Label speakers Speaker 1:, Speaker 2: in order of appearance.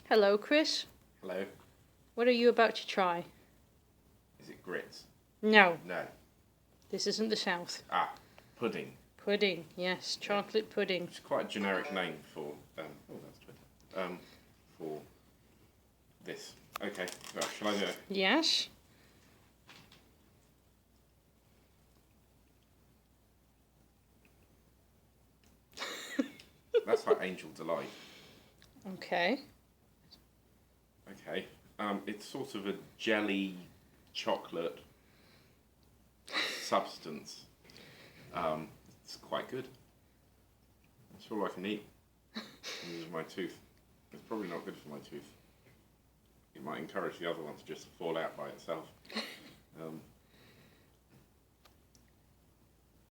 Speaker 1: Hello, Chris.
Speaker 2: Hello.
Speaker 1: What are you about to try?
Speaker 2: Is it grits?
Speaker 1: No,
Speaker 2: No.
Speaker 1: this isn't the South.
Speaker 2: Ah, pudding.
Speaker 1: Pudding, yes, chocolate pudding.
Speaker 2: It's quite a generic name for that's Twitter. For this. Okay. Right, shall I do it?
Speaker 1: Yes.
Speaker 2: That's like Angel Delight.
Speaker 1: Okay.
Speaker 2: Okay. It's sort of a jelly chocolate substance. It's quite good. That's all I can eat. Use my tooth. It's probably not good for my tooth. It might encourage the other one to just fall out by itself.